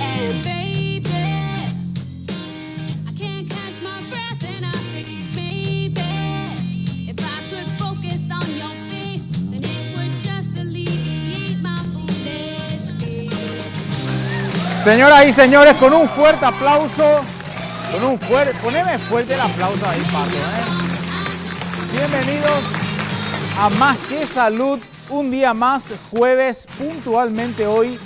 And baby, I can't catch my breath and I think maybe if I could focus on your face, then it would just alleviate my foolish fears. Señoras y señores, con un fuerte aplauso, poneme fuerte el aplauso ahí, Pablo, Bienvenidos a Más que Salud, un día más, jueves, puntualmente hoy,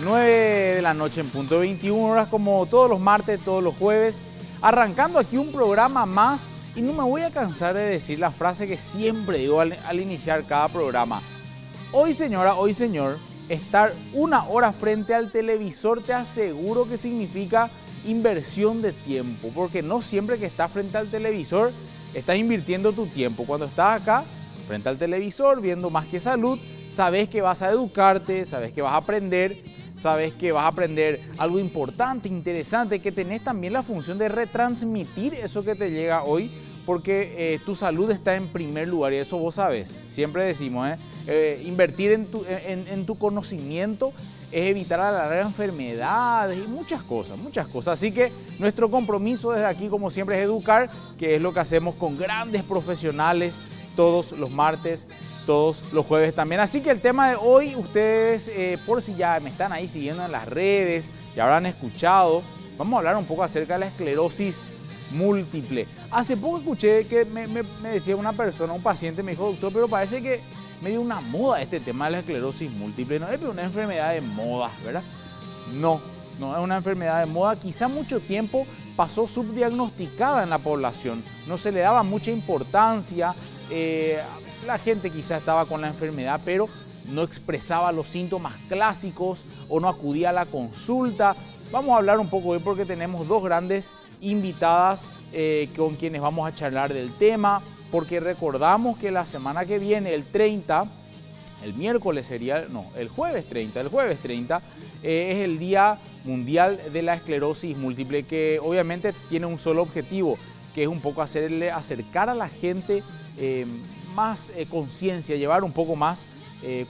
9 de la noche en punto, 21 horas, como todos los martes, todos los jueves, arrancando aquí un programa más, y no me voy a cansar de decir la frase que siempre digo al iniciar cada programa. Hoy, señora, hoy, señor, estar una hora frente al televisor te aseguro que significa inversión de tiempo, porque no siempre que estás frente al televisor estás invirtiendo tu tiempo. Cuando estás acá, frente al televisor, viendo Más que Salud, sabes que vas a educarte, sabes que vas a aprender, sabes que vas a aprender algo importante, interesante, que tenés también la función de retransmitir eso que te llega hoy, porque tu salud está en primer lugar y eso vos sabés. Siempre decimos, invertir en tu conocimiento es evitar alargar enfermedades y muchas cosas. Así que nuestro compromiso desde aquí, como siempre, es educar, que es lo que hacemos con grandes profesionales todos los martes, todos los jueves también. Así que el tema de hoy, ustedes, por si ya me están ahí siguiendo en las redes, ya habrán escuchado, vamos a hablar un poco acerca de la esclerosis múltiple. Hace poco escuché que me decía una persona, un paciente, me dijo, doctor, pero parece que me dio una moda este tema de la esclerosis múltiple. No es una enfermedad de moda, ¿verdad? No es una enfermedad de moda. Quizá mucho tiempo pasó subdiagnosticada en la población. No se le daba mucha importancia. La gente quizá estaba con la enfermedad, pero no expresaba los síntomas clásicos o no acudía a la consulta. Vamos a hablar un poco hoy porque tenemos dos grandes invitadas con quienes vamos a charlar del tema, porque recordamos que la semana que viene, el 30, el miércoles sería, no, el jueves 30, es el Día Mundial de la Esclerosis Múltiple, que obviamente tiene un solo objetivo, que es un poco acercar a la gente más conciencia, llevar un poco más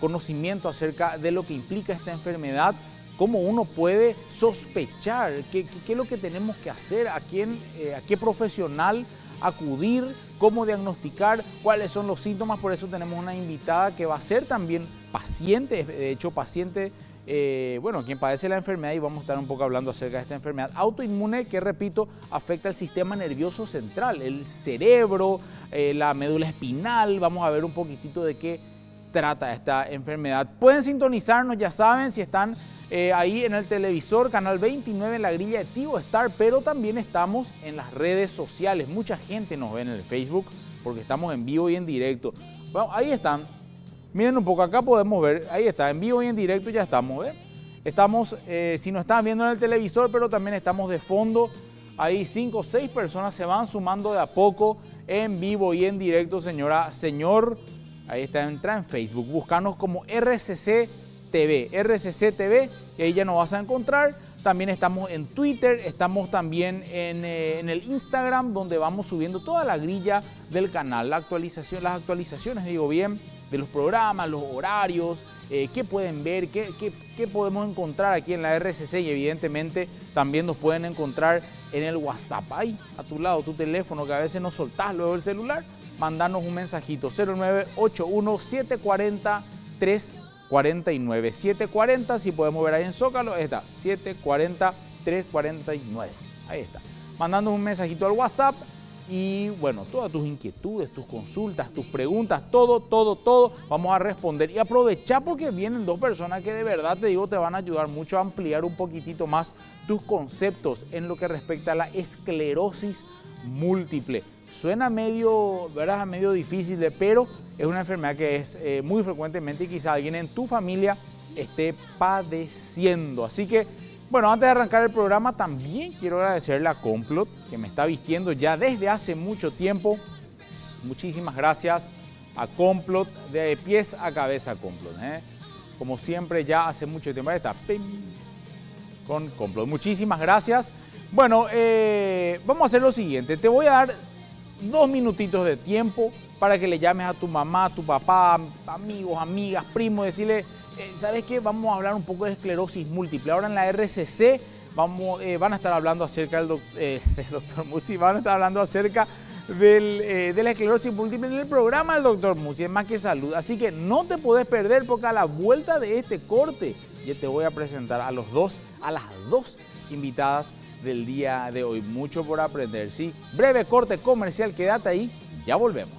conocimiento acerca de lo que implica esta enfermedad, cómo uno puede sospechar, qué es lo que tenemos que hacer, a qué profesional acudir, cómo diagnosticar, cuáles son los síntomas. Por eso tenemos una invitada que va a ser también paciente, de hecho paciente, quien padece la enfermedad, y vamos a estar un poco hablando acerca de esta enfermedad autoinmune que, repito, afecta el sistema nervioso central, el cerebro, la médula espinal. Vamos a ver un poquitito de qué trata esta enfermedad. Pueden sintonizarnos, ya saben, si están ahí en el televisor, canal 29 en la grilla de Tigo Star, pero también estamos en las redes sociales. Mucha gente nos ve en el Facebook porque estamos en vivo y en directo. Bueno, ahí están. Miren un poco, acá podemos ver, ahí está, en vivo y en directo ya estamos, ¿eh? Estamos, si nos están viendo en el televisor, pero también estamos de fondo. Ahí 5 o 6 personas se van sumando de a poco en vivo y en directo, señora, señor. Ahí está, entra en Facebook, búscanos como RCC TV, y ahí ya nos vas a encontrar. También estamos en Twitter, estamos también en el Instagram, donde vamos subiendo toda la grilla del canal, las actualizaciones, digo bien, de los programas, los horarios, qué pueden ver, qué podemos encontrar aquí en la RCC, y evidentemente también nos pueden encontrar en el WhatsApp, ahí a tu lado, tu teléfono, que a veces no soltás luego el celular. Mandanos un mensajito, 0981-740-349. 740, si podemos ver ahí en Zócalo, ahí está, 740-349. Ahí está. Mandando un mensajito al WhatsApp y bueno, todas tus inquietudes, tus consultas, tus preguntas, todo, vamos a responder. Y aprovechá porque vienen dos personas que de verdad te digo te van a ayudar mucho a ampliar un poquitito más tus conceptos en lo que respecta a la esclerosis múltiple. Suena medio, ¿verdad?, medio difícil, pero es una enfermedad que es muy frecuentemente y quizá alguien en tu familia esté padeciendo. Así que, bueno, antes de arrancar el programa también quiero agradecerle a Complot, que me está vistiendo ya desde hace mucho tiempo. Muchísimas gracias a Complot, de pies a cabeza Complot. Como siempre, ya hace mucho tiempo. Ahí está, con Complot. Muchísimas gracias. Bueno, vamos a hacer lo siguiente. Te voy a dar 2 minutitos de tiempo para que le llames a tu mamá, a tu papá, amigos, amigas, primos, decirle, ¿sabes qué? Vamos a hablar un poco de esclerosis múltiple. Ahora en la RCC van a estar hablando acerca del doctor Musi, van a estar hablando acerca de la esclerosis múltiple en el programa del doctor Musi, es Más que Salud. Así que no te podés perder porque a la vuelta de este corte yo te voy a presentar a las dos invitadas del día de hoy. Mucho por aprender, ¿sí? Breve corte comercial, quédate ahí, ya volvemos.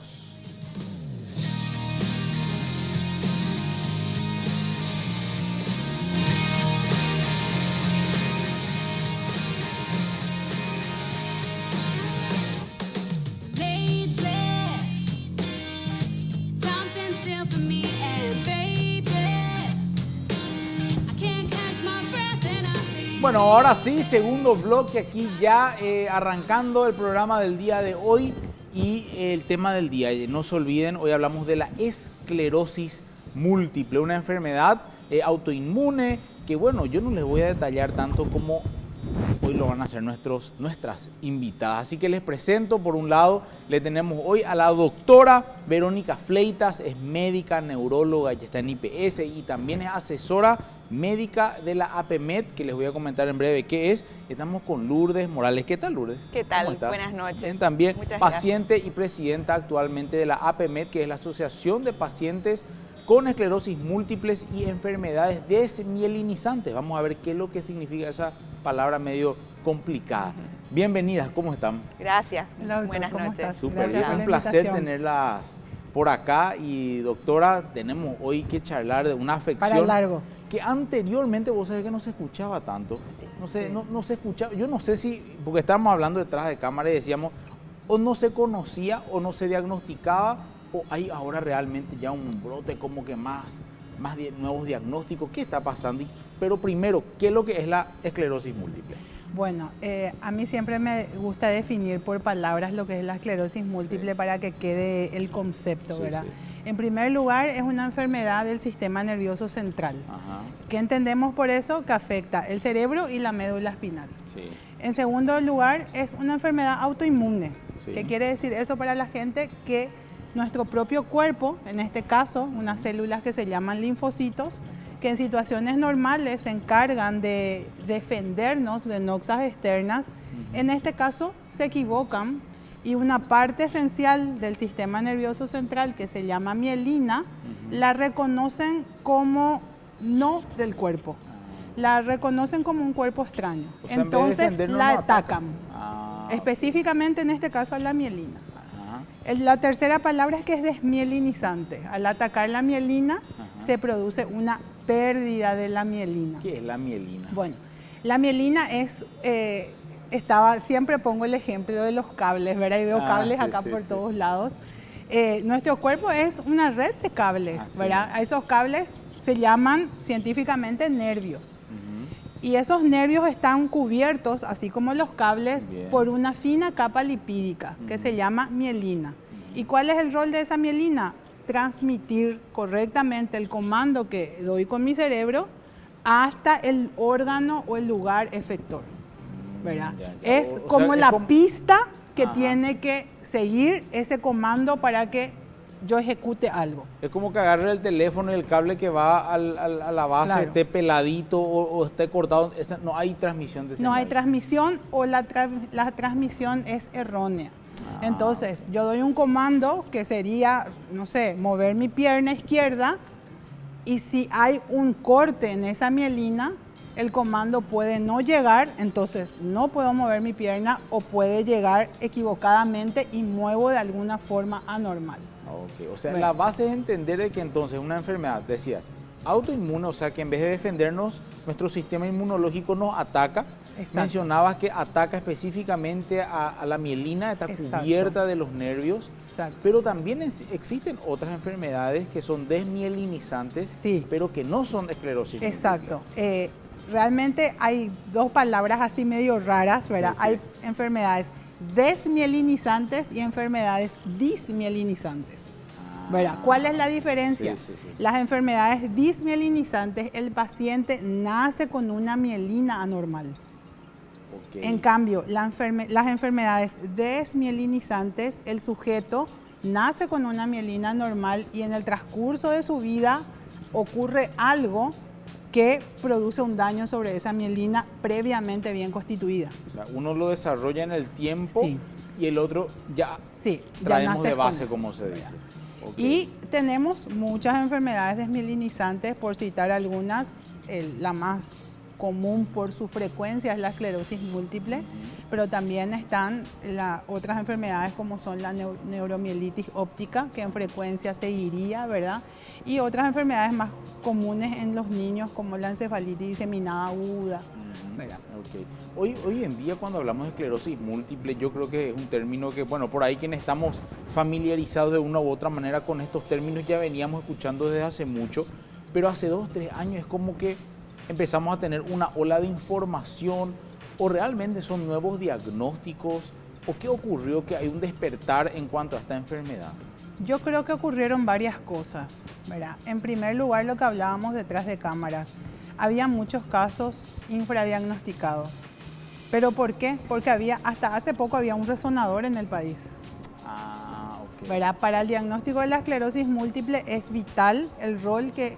Bueno, ahora sí, segundo bloque aquí ya arrancando el programa del día de hoy y el tema del día. No se olviden, hoy hablamos de la esclerosis múltiple, una enfermedad autoinmune que bueno, yo no les voy a detallar tanto como hoy lo van a hacer nuestras invitadas. Así que les presento, por un lado, le tenemos hoy a la doctora Verónica Fleitas, es médica, neuróloga, ya está en IPS y también es asesora médica de la APMED, que les voy a comentar en breve qué es. Estamos con Lourdes Morales. ¿Qué tal, Lourdes? ¿Qué tal? ¿Cómo estás? Buenas noches. Bien, también Muchas paciente y presidenta actualmente de la APMED, que es la Asociación de Pacientes con Esclerosis Múltiples y Enfermedades Desmielinizantes. Vamos a ver qué es lo que significa esa palabra medio complicada. Bienvenidas, ¿cómo están? Gracias. Hola, doctor, Buenas ¿cómo noches. estás? Súper Gracias bien, por un la placer invitación. tenerlas por acá. Y doctora, tenemos hoy que charlar de una afección Para largo. que anteriormente vos sabés que no se escuchaba tanto. Sí. No se escuchaba. Yo no sé si, porque estábamos hablando detrás de cámara y decíamos, o no se conocía o no se diagnosticaba, o hay ahora realmente ya un brote como que más nuevos diagnósticos. ¿Qué está pasando? Pero primero, ¿qué es lo que es la esclerosis múltiple? Bueno, a mí siempre me gusta definir por palabras lo que es la esclerosis múltiple para que quede el concepto, Sí, ¿verdad? sí. En primer lugar, es una enfermedad del sistema nervioso central. Ajá, ¿Qué entendemos por eso? Que afecta el cerebro y la médula espinal. sí. En segundo lugar, es una enfermedad autoinmune. Sí. ¿Qué quiere decir eso para la gente? Que nuestro propio cuerpo, en este caso, unas células que se llaman linfocitos, que en situaciones normales se encargan de defendernos de noxas externas, en este caso se equivocan y una parte esencial del sistema nervioso central que se llama mielina, la reconocen como no del cuerpo, la reconocen como un cuerpo extraño. O sea, en vez de Entonces defendernos, la nos atacan. atacan, específicamente en este caso a la mielina. Ajá. La tercera palabra es que es desmielinizante. Al atacar la mielina se produce una pérdida de la mielina. ¿Qué es la mielina? Bueno, la mielina es, siempre pongo el ejemplo de los cables, ¿verdad? Y veo cables sí, acá sí, por sí. todos lados. Nuestro cuerpo es una red de cables, Ah, sí. ¿verdad? A esos cables se llaman científicamente nervios. Y esos nervios están cubiertos, así como los cables, Bien. por una fina capa lipídica que se llama mielina. ¿Y cuál es el rol de esa mielina? Transmitir correctamente el comando que doy con mi cerebro hasta el órgano o el lugar efector, ¿verdad? Ya, ya. Es O sea, como es la como- pista que Ajá. tiene que seguir ese comando para que yo ejecute algo. Es como que agarre el teléfono y el cable que va a la base Claro. esté peladito o esté cortado. No hay transmisión de señal. No hay transmisión o la transmisión es errónea. Ah. Entonces, yo doy un comando que sería, no sé, mover mi pierna izquierda y si hay un corte en esa mielina, el comando puede no llegar, entonces no puedo mover mi pierna o puede llegar equivocadamente y muevo de alguna forma anormal. Ok, o sea, Bueno. la base es entender de que entonces una enfermedad, decías, autoinmune, o sea, que en vez de defendernos, nuestro sistema inmunológico nos ataca. Exacto. Mencionabas que ataca específicamente a la mielina, está Exacto. cubierta de los nervios. Exacto. Pero también existen otras enfermedades que son desmielinizantes, Sí. pero que no son esclerosis múltiple. Exacto. Realmente hay dos palabras así medio raras, ¿verdad? Sí, sí. Hay enfermedades desmielinizantes y enfermedades dismielinizantes, ¿verdad? ¿Cuál es la diferencia? Sí, sí, sí. Las enfermedades dismielinizantes, el paciente nace con una mielina anormal. Ok. En cambio, las enfermedades desmielinizantes, el sujeto nace con una mielina normal y en el transcurso de su vida ocurre algo que produce un daño sobre esa mielina previamente bien constituida. O sea, uno lo desarrolla en el tiempo Sí. y el otro ya Sí, ya traemos nace de con base, eso. como se dice. Ok. Y tenemos muchas enfermedades desmielinizantes, por citar algunas. La más común por su frecuencia es la esclerosis múltiple, pero también están otras enfermedades como son la neuromielitis óptica, que en frecuencia seguiría, ¿verdad? Y otras enfermedades más comunes en los niños como la encefalitis diseminada aguda, ¿verdad? Ok. Hoy en día, cuando hablamos de esclerosis múltiple, yo creo que es un término que, bueno, por ahí quienes estamos familiarizados de una u otra manera con estos términos ya veníamos escuchando desde hace mucho, pero hace 2 o 3 años es como que empezamos a tener una ola de información, o realmente son nuevos diagnósticos, o qué ocurrió que hay un despertar en cuanto a esta enfermedad. Yo creo que ocurrieron varias cosas, ¿verdad? En primer lugar, lo que hablábamos detrás de cámaras. Había muchos casos infradiagnosticados. ¿Pero por qué? Porque hasta hace poco había un resonador en el país. Ah, ok. ¿Verdad? Para el diagnóstico de la esclerosis múltiple es vital el rol que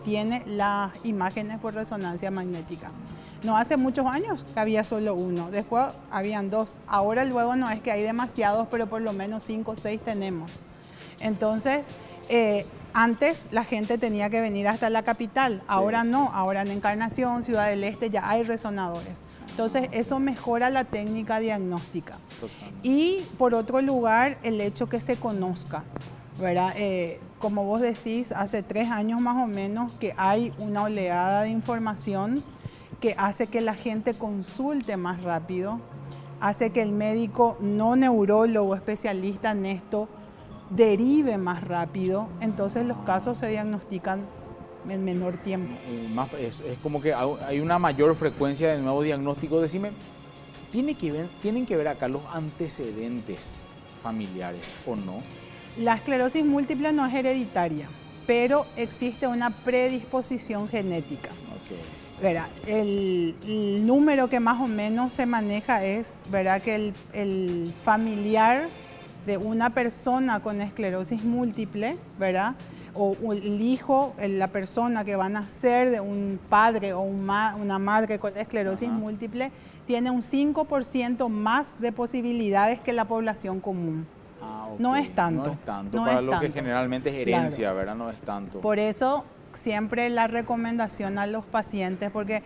tiene las imágenes por resonancia magnética. No hace muchos años que había solo uno, después habían 2. Ahora luego no es que hay demasiados, pero por lo menos 5 o 6 tenemos. Entonces, antes la gente tenía que venir hasta la capital, ahora no, ahora en Encarnación, Ciudad del Este ya hay resonadores. Entonces, eso mejora la técnica diagnóstica. Totalmente. Y por otro lugar, el hecho que se conozca, ¿verdad? Como vos decís, hace 3 años más o menos que hay una oleada de información que hace que la gente consulte más rápido, hace que el médico no neurólogo especialista en esto derive más rápido, entonces los casos se diagnostican en menor tiempo. Es como que hay una mayor frecuencia de nuevos diagnósticos. Decime, ¿tienen que ver acá los antecedentes familiares o no? La esclerosis múltiple no es hereditaria, pero existe una predisposición genética. Okay. ¿Verdad? El número que más o menos se maneja es, ¿verdad?, que el familiar de una persona con esclerosis múltiple, ¿verdad?, o el hijo, la persona que va a nacer de un padre o una madre con esclerosis múltiple, tiene un 5% más de posibilidades que la población común. Ah, okay. No es tanto. No es tanto, no para es lo que tanto. generalmente es herencia, Claro. ¿verdad? No es tanto. Por eso siempre la recomendación a los pacientes, porque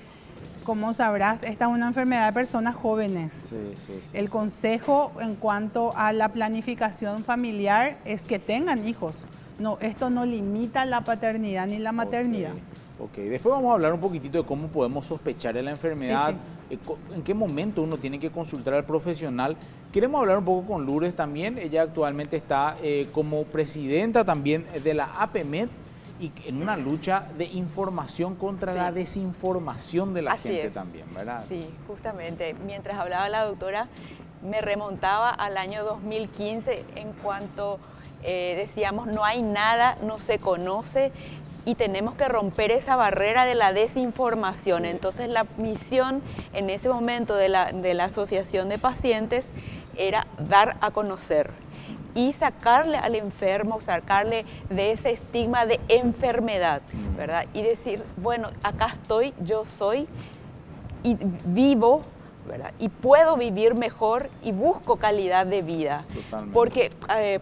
como sabrás, esta es una enfermedad de personas jóvenes. Sí. El consejo en cuanto a la planificación familiar es que tengan hijos. No, esto no limita la paternidad ni la maternidad. Ok, después vamos a hablar un poquitito de cómo podemos sospechar de la enfermedad, Sí. En qué momento uno tiene que consultar al profesional. Queremos hablar un poco con Lourdes también. Ella actualmente está como presidenta también de la APMED y en una lucha de información contra la desinformación de la Así gente es. también, ¿verdad? Sí, justamente. Mientras hablaba la doctora, me remontaba al año 2015 en cuanto decíamos no hay nada, no se conoce y tenemos que romper esa barrera de la desinformación. Sí. Entonces la misión en ese momento de la Asociación de Pacientes era dar a conocer y sacarle al enfermo, sacarle de ese estigma de enfermedad, ¿verdad? Y decir, bueno, acá estoy, yo soy y vivo, ¿verdad? Y puedo vivir mejor y busco calidad de vida. Totalmente. Porque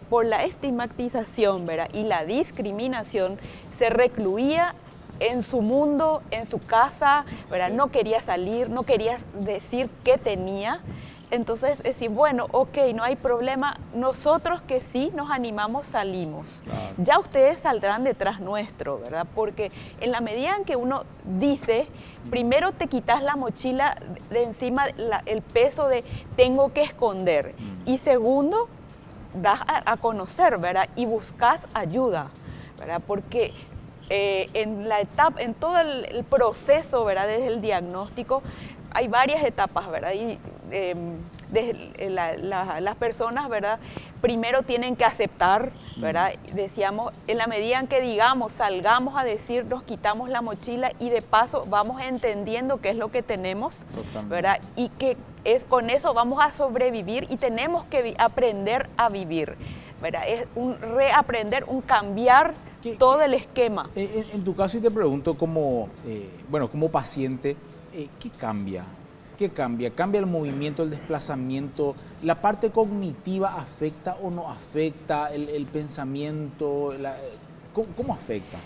por la estigmatización, ¿verdad?, y la discriminación se recluía en su mundo, en su casa, ¿verdad? Sí. No quería salir, no quería decir qué tenía. Entonces, decir, bueno, ok, no hay problema, nosotros que sí nos animamos salimos. Claro. Ya ustedes saldrán detrás nuestro, ¿verdad? Porque en la medida en que uno dice, primero te quitas la mochila de encima, el peso de tengo que esconder. Y segundo, das a conocer, ¿verdad? Y buscas ayuda, ¿verdad? Porque en la etapa, en todo el proceso, ¿verdad?, desde el diagnóstico, hay varias etapas, ¿verdad? Y las personas, ¿verdad?, primero tienen que aceptar, ¿verdad? Decíamos, en la medida en que digamos, salgamos a decir, nos quitamos la mochila y de paso vamos entendiendo qué es lo que tenemos, Totalmente. ¿verdad? Y que con eso vamos a sobrevivir y tenemos que aprender a vivir. ¿verdad? Es un reaprender, un cambiar ¿Qué- todo el esquema. En tu caso, y te pregunto como, bueno, como paciente, ¿qué cambia? ¿Qué cambia? ¿Cambia el movimiento, el desplazamiento? ¿La parte cognitiva afecta o no afecta? ¿El pensamiento? ¿Cómo afecta?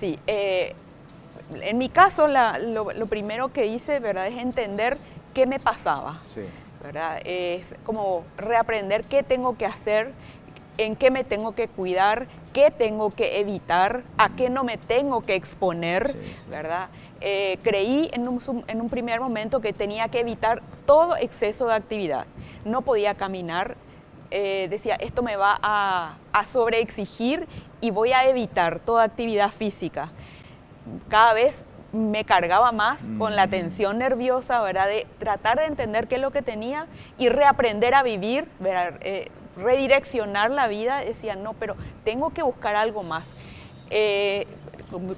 Sí, en mi caso lo primero que hice, ¿verdad? Es entender qué me pasaba. Sí. ¿Verdad? Es como reaprender qué tengo que hacer, en qué me tengo que cuidar, qué tengo que evitar, a qué no me tengo que exponer, Sí, sí. ¿verdad? Creí en un primer momento que tenía que evitar todo exceso de actividad. No podía caminar, decía, esto me va a sobreexigir y voy a evitar toda actividad física. Cada vez me cargaba más con la tensión nerviosa, ¿verdad? De tratar de entender qué es lo que tenía y reaprender a vivir, ¿verdad? Redireccionar la vida. Decía, no, pero tengo que buscar algo más.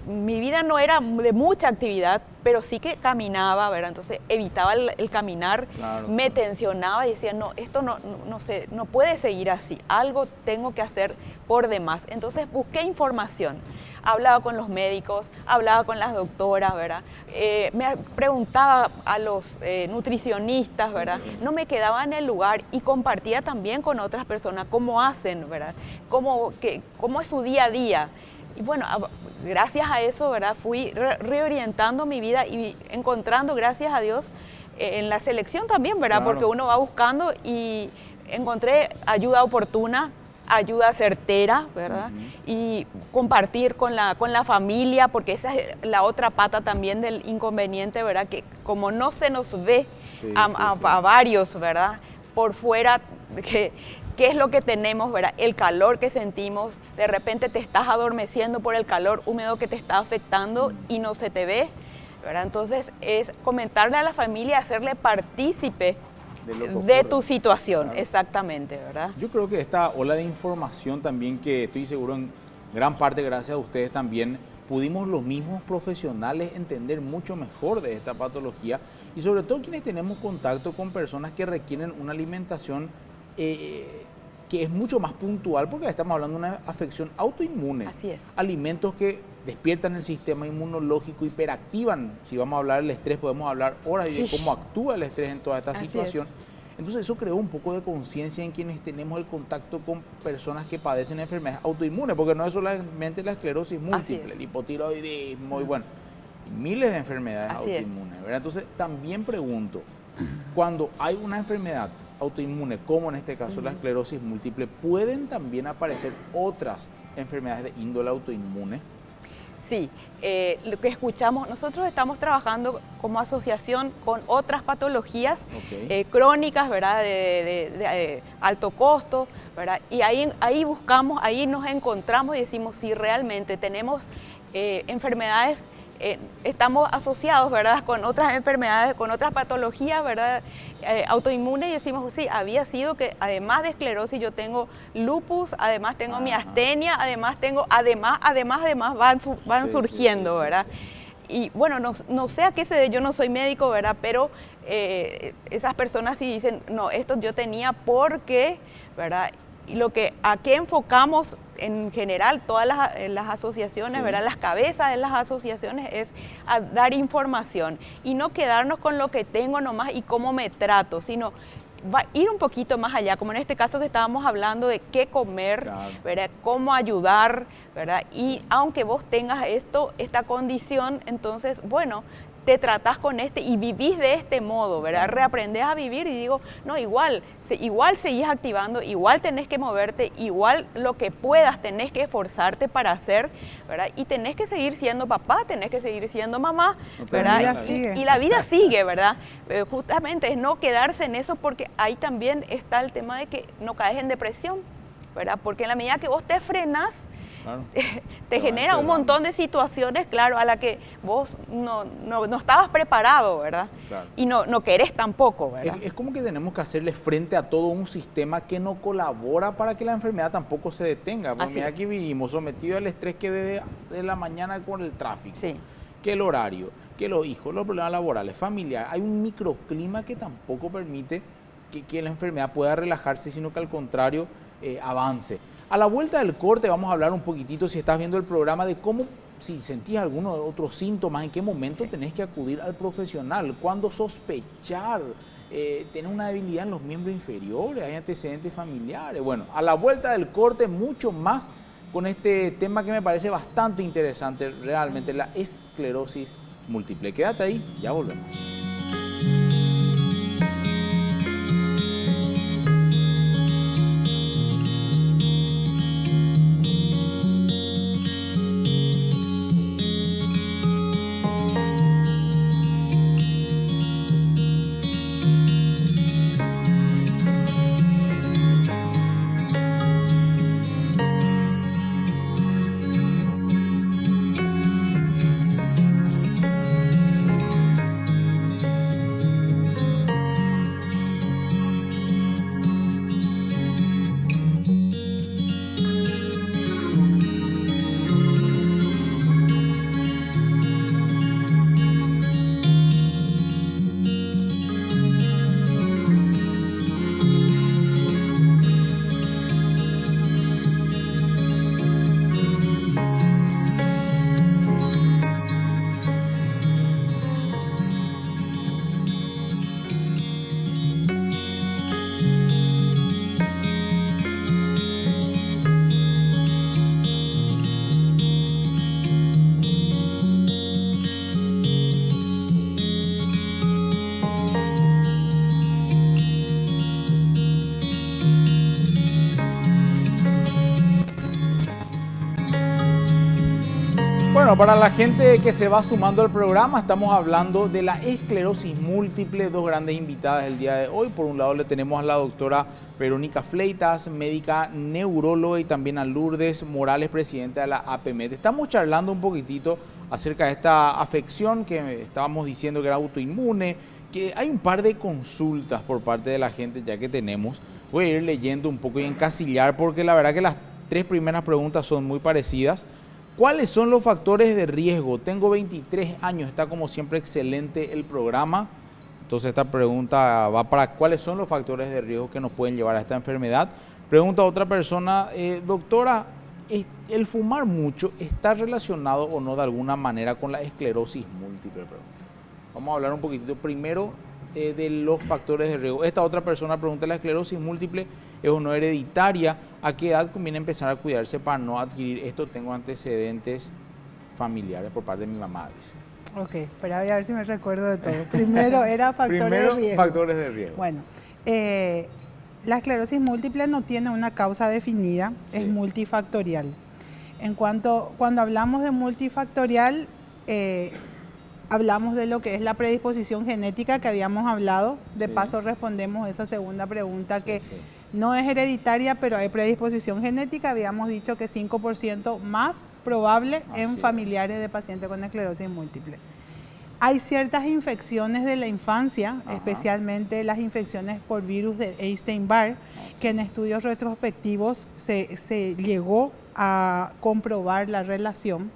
Mi vida no era de mucha actividad, pero sí que caminaba, ¿verdad? Entonces evitaba el caminar, Claro, me claro. tensionaba y decía, no, esto no puede seguir así, algo tengo que hacer por demás. Entonces busqué información. Hablaba con los médicos, hablaba con las doctoras, ¿verdad? Me preguntaba a los nutricionistas, ¿verdad? No me quedaba en el lugar y compartía también con otras personas cómo hacen, ¿verdad? Cómo es su día a día. Y bueno, gracias a eso, ¿verdad? Fui reorientando mi vida y encontrando, gracias a Dios, en la selección también, ¿verdad? Claro. Porque uno va buscando y encontré ayuda oportuna, ayuda certera, ¿verdad? Y compartir con la familia, porque esa es la otra pata también del inconveniente, ¿verdad? Que como no se nos ve Sí, sí, sí. a varios, ¿verdad? Por fuera, ¿qué es lo que tenemos, verdad? El calor que sentimos, de repente te estás adormeciendo por el calor húmedo que te está afectando y no se te ve, ¿verdad? Entonces es comentarle a la familia, hacerle partícipe De lo que de ocurre. tu situación, Claro. exactamente, ¿verdad? Yo creo que esta ola de información también, que estoy seguro en gran parte gracias a ustedes también, pudimos los mismos profesionales entender mucho mejor de esta patología y sobre todo quienes tenemos contacto con personas que requieren una alimentación que es mucho más puntual, porque estamos hablando de una afección autoinmune. Así es. Alimentos que despiertan el sistema inmunológico, hiperactivan. Si vamos a hablar del estrés, podemos hablar horas y de Sí. cómo actúa el estrés en toda esta Así situación. Entonces eso creó un poco de conciencia en quienes tenemos el contacto con personas que padecen enfermedades autoinmunes, porque no es solamente la esclerosis múltiple, es. el hipotiroidismo y bueno, y miles de enfermedades Así es. autoinmunes, ¿verdad? Entonces también pregunto, cuando hay una enfermedad autoinmune, como en este caso la esclerosis múltiple, ¿pueden también aparecer otras enfermedades de índole autoinmune? Sí, lo que escuchamos, nosotros estamos trabajando como asociación con otras patologías Ok. crónicas, ¿verdad? De alto costo, ¿verdad? Y ahí buscamos, ahí nos encontramos y decimos si realmente tenemos enfermedades, estamos asociados, ¿verdad? Con otras enfermedades, con otras patologías, ¿verdad? Autoinmunes y decimos, sí, había sido que además de esclerosis yo tengo lupus, además tengo miastenia, además van Sí, sí, surgiendo, sí, sí, ¿verdad? Y bueno, no sé a qué se debe, yo no soy médico, ¿verdad? Pero esas personas sí dicen, no, esto yo tenía porque, ¿verdad? Y a qué enfocamos en general todas las asociaciones, Sí. ¿verdad? Las cabezas de las asociaciones es a dar información y no quedarnos con lo que tengo nomás y cómo me trato, sino ir un poquito más allá, como en este caso que estábamos hablando de qué comer, Claro. ¿verdad? Cómo ayudar, ¿verdad? Y aunque vos tengas esta condición, entonces, bueno, te tratás con y vivís de este modo, ¿verdad? Reaprendés a vivir y digo, no, igual seguís activando, igual tenés que moverte, igual lo que puedas tenés que esforzarte para hacer, ¿verdad? Y tenés que seguir siendo papá, tenés que seguir siendo mamá, No te ¿verdad? olvides la vida. Y la vida sigue, ¿verdad? Justamente es no quedarse en eso porque ahí también está el tema de que no caes en depresión, ¿verdad? Porque en la medida que vos te frenas, Claro. te genera un montón de situaciones, claro, a las que vos no estabas preparado, ¿verdad? Claro. Y no querés tampoco, ¿verdad? Es como que tenemos que hacerle frente a todo un sistema que no colabora para que la enfermedad tampoco se detenga. Porque Así mira, es. aquí vivimos sometidos al estrés que de la mañana con el tráfico, Sí. que el horario, que los hijos, los problemas laborales, familiares. Hay un microclima que tampoco permite que la enfermedad pueda relajarse, sino que al contrario avance. A la vuelta del corte vamos a hablar un poquitito, si estás viendo el programa, de cómo, si sentís alguno de otros síntomas, en qué momento tenés que acudir al profesional, cuándo sospechar, tener una debilidad en los miembros inferiores, hay antecedentes familiares. Bueno, a la vuelta del corte mucho más con este tema que me parece bastante interesante, realmente la esclerosis múltiple. Quédate ahí, ya volvemos. Bueno, para la gente que se va sumando al programa, estamos hablando de la esclerosis múltiple, dos grandes invitadas el día de hoy. Por un lado le tenemos a la doctora Verónica Fleitas, médica neuróloga, y también a Lourdes Morales, presidenta de la APMED. Estamos charlando un poquitito acerca de esta afección que estábamos diciendo que era autoinmune, que hay un par de consultas por parte de la gente ya que tenemos. Voy a ir leyendo un poco y encasillar porque la verdad que las tres primeras preguntas son muy parecidas. ¿Cuáles son los factores de riesgo? Tengo 23 años, está como siempre excelente el programa. Entonces esta pregunta va para ¿cuáles son los factores de riesgo que nos pueden llevar a esta enfermedad? Pregunta a otra persona, doctora, ¿el fumar mucho está relacionado o no de alguna manera con la esclerosis múltiple? Vamos a hablar un poquitito primero de los factores de riesgo. Esta otra persona pregunta, ¿la esclerosis múltiple es o no hereditaria? ¿A qué edad conviene empezar a cuidarse para no adquirir esto? Tengo antecedentes familiares por parte de mi mamá, dice. Ok, espera, voy a ver si me recuerdo de todo. Primero era factores de riesgo. Factores de riesgo. Bueno, la esclerosis múltiple no tiene una causa definida, sí. Es multifactorial. Cuando hablamos de multifactorial, hablamos de lo que es la predisposición genética que habíamos hablado. De paso respondemos esa segunda pregunta que no es hereditaria, pero hay predisposición genética. Habíamos dicho que 5% más probable en familiares de pacientes con esclerosis múltiple. Hay ciertas infecciones de la infancia, especialmente las infecciones por virus de Epstein-Barr, que en estudios retrospectivos se llegó a comprobar la relación.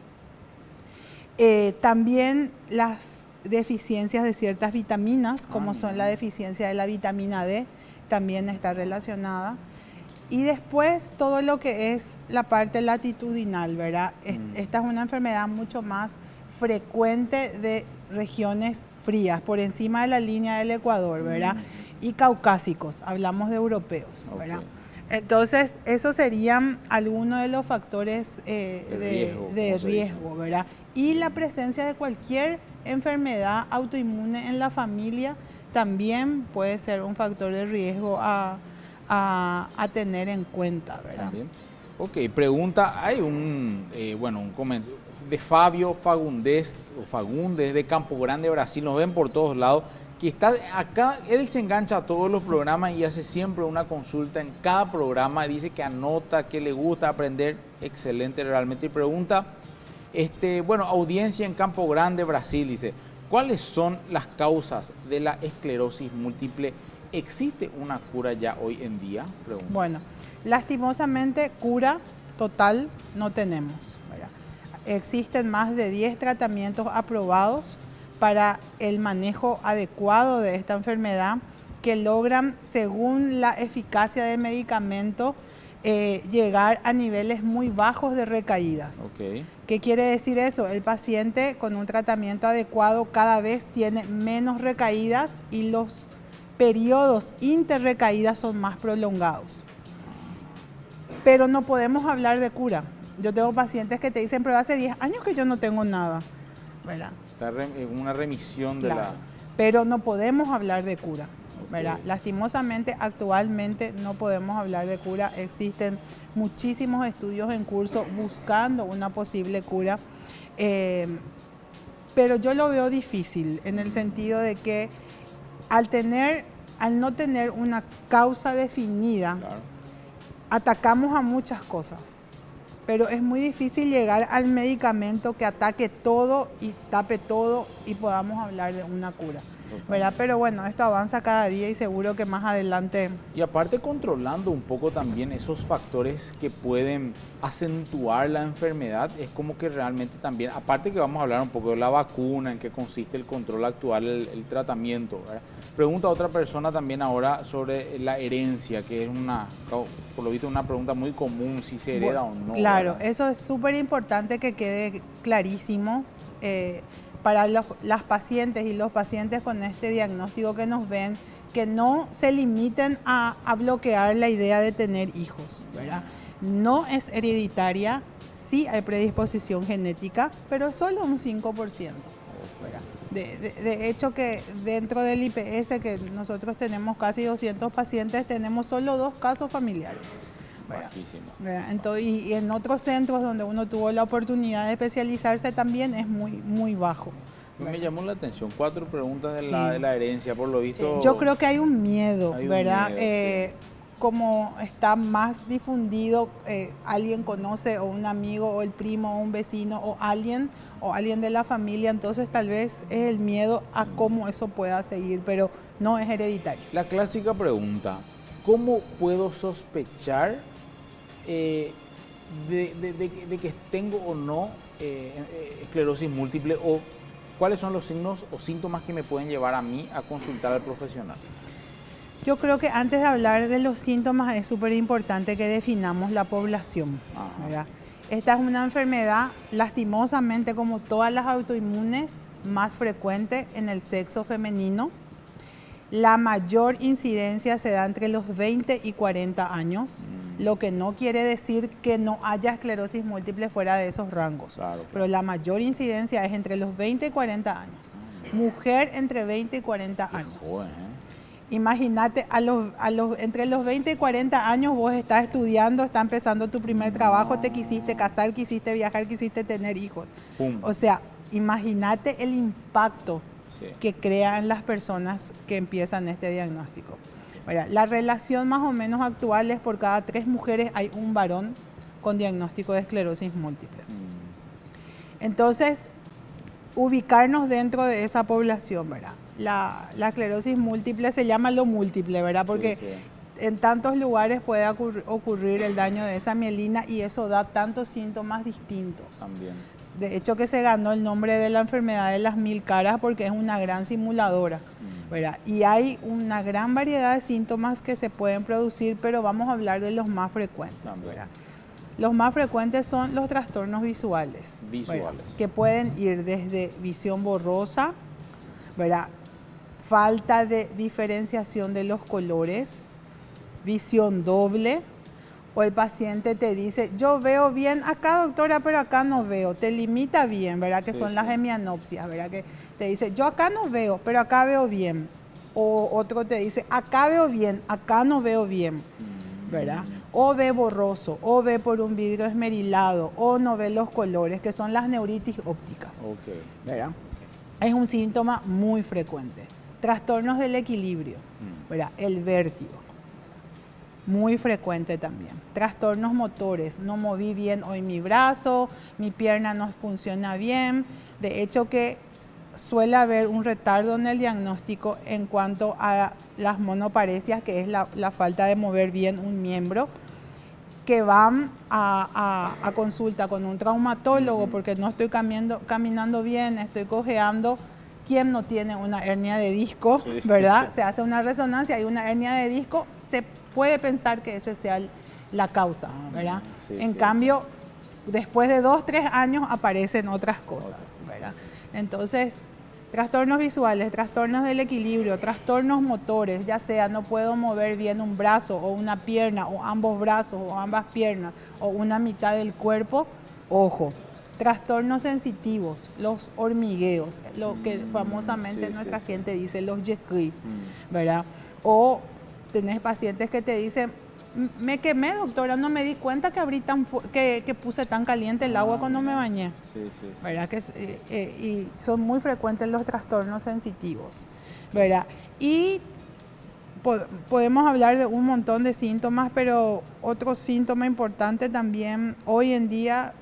También las deficiencias de ciertas vitaminas, como son la deficiencia de la vitamina D, también está relacionada. Y después todo lo que es la parte latitudinal, ¿verdad? Esta es una enfermedad mucho más frecuente de regiones frías, por encima de la línea del Ecuador, ¿verdad? Y caucásicos, hablamos de europeos, ¿verdad? Entonces, esos serían algunos de los factores de riesgo, ¿verdad? Y la presencia de cualquier enfermedad autoinmune en la familia también puede ser un factor de riesgo a tener en cuenta, ¿verdad? También. Ok, pregunta, hay un comentario de Fabio Fagundes de Campo Grande, Brasil, nos ven por todos lados, que está acá, él se engancha a todos los programas y hace siempre una consulta en cada programa, dice que anota, que le gusta aprender, excelente realmente, y pregunta, audiencia en Campo Grande, Brasil, dice, ¿cuáles son las causas de la esclerosis múltiple? ¿Existe una cura ya hoy en día? Pregunta. Bueno, lastimosamente cura total no tenemos, ¿verdad? Existen más de 10 tratamientos aprobados para el manejo adecuado de esta enfermedad que logran, según la eficacia del medicamento, llegar a niveles muy bajos de recaídas. Ok. ¿Qué quiere decir eso? El paciente con un tratamiento adecuado cada vez tiene menos recaídas y los periodos interrecaídas son más prolongados. Pero no podemos hablar de cura. Yo tengo pacientes que te dicen, pero hace 10 años que yo no tengo nada, ¿verdad? Está en una remisión de Claro, pero no podemos hablar de cura, ¿verdad? Ok. Lastimosamente, actualmente no podemos hablar de cura. Existen muchísimos estudios en curso buscando una posible cura, pero yo lo veo difícil en el sentido de que al no tener una causa definida, Claro. atacamos a muchas cosas, pero es muy difícil llegar al medicamento que ataque todo y tape todo y podamos hablar de una cura, ¿verdad? Pero bueno, esto avanza cada día y seguro que más adelante... Y aparte controlando un poco también esos factores que pueden acentuar la enfermedad, es como que realmente también, aparte que vamos a hablar un poco de la vacuna, en qué consiste el control actual, el tratamiento, ¿verdad? Pregunta a otra persona también ahora sobre la herencia, que es por lo visto una pregunta muy común, si se hereda o no. Claro, ¿verdad? eso es súper importante que quede clarísimo para las pacientes y los pacientes con este diagnóstico que nos ven, que no se limiten a bloquear la idea de tener hijos, ¿verdad? No es hereditaria, sí hay predisposición genética, pero solo un 5%. ¿verdad? De hecho que dentro del IPS, que nosotros tenemos casi 200 pacientes, tenemos solo 2 casos familiares. ¿verdad? Bajísimo. ¿verdad? Entonces, y en otros centros donde uno tuvo la oportunidad de especializarse también es muy, muy bajo. Me llamó la atención, 4 preguntas de, Sí. la herencia, por lo visto. Yo creo que hay un miedo, Hay un ¿verdad? miedo, Como está más difundido, alguien conoce o un amigo o el primo o un vecino o alguien de la familia, entonces tal vez es el miedo a cómo eso pueda seguir, pero no es hereditario. La clásica pregunta, ¿cómo puedo sospechar de que tengo o no esclerosis múltiple, o cuáles son los signos o síntomas que me pueden llevar a mí a consultar al profesional? Yo creo que antes de hablar de los síntomas es súper importante que definamos la población, ¿verdad? Esta es una enfermedad, lastimosamente, como todas las autoinmunes, más frecuente en el sexo femenino. La mayor incidencia se da entre los 20 y 40 años, lo que no quiere decir que no haya esclerosis múltiple fuera de esos rangos. Claro. Pero la mayor incidencia es entre los 20 y 40 años. Mujer entre 20 y 40 años. Joder, ¿eh? Imagínate, entre los 20 y 40 años vos estás estudiando, estás empezando tu primer trabajo, te quisiste casar, quisiste viajar, quisiste tener hijos. Pum. O sea, imagínate el impacto Sí. que crea en las personas que empiezan este diagnóstico. Mira, la relación más o menos actual es por cada 3 mujeres hay un varón con diagnóstico de esclerosis múltiple. Entonces, ubicarnos dentro de esa población, ¿verdad? La esclerosis múltiple se llama lo múltiple, ¿verdad? Porque Sí, sí. en tantos lugares puede ocurrir el daño de esa mielina y eso da tantos síntomas distintos. También. De hecho que se ganó el nombre de la enfermedad de las 1000 caras porque es una gran simuladora, ¿verdad? Y hay una gran variedad de síntomas que se pueden producir, pero vamos a hablar de los más frecuentes, También. ¿verdad? Los más frecuentes son los trastornos visuales, Visuales. ¿verdad? Que pueden ir desde visión borrosa, ¿verdad? Falta de diferenciación de los colores, visión doble, o el paciente te dice, yo veo bien acá, doctora, pero acá no veo, te limita bien, ¿verdad? Que Sí, son las sí. hemianopsias, ¿verdad? Que te dice, yo acá no veo, pero acá veo bien. O otro te dice, acá veo bien, acá no veo bien, ¿verdad? O ve borroso, o ve por un vidrio esmerilado, o no ve los colores, que son las neuritis ópticas, Ok. ¿verdad? Es un síntoma muy frecuente. Trastornos del equilibrio, ¿verdad? El vértigo, muy frecuente también. Trastornos motores, no moví bien hoy mi brazo, mi pierna no funciona bien. De hecho que suele haber un retardo en el diagnóstico en cuanto a las monoparesias, que es la falta de mover bien un miembro, que van a consulta con un traumatólogo porque no estoy caminando bien, estoy cojeando. ¿Quién no tiene una hernia de disco, Sí. verdad? Se hace una resonancia, hay una hernia de disco, se puede pensar que ese sea la causa, ¿verdad? Sí, En sí. cambio, después de 2, 3 años aparecen otras cosas, ¿verdad? Entonces, trastornos visuales, trastornos del equilibrio, trastornos motores, ya sea no puedo mover bien un brazo o una pierna o ambos brazos o ambas piernas o una mitad del cuerpo, ojo. Trastornos sensitivos, los hormigueos, lo que famosamente sí, nuestra sí. gente dice, los yequis, ¿verdad? O tenés pacientes que te dicen, me quemé, doctora, no me di cuenta que que puse tan caliente el agua cuando me bañé. Sí, sí, sí. ¿Verdad? Y son muy frecuentes los trastornos sensitivos, ¿verdad? Y podemos hablar de un montón de síntomas, pero otro síntoma importante también hoy en día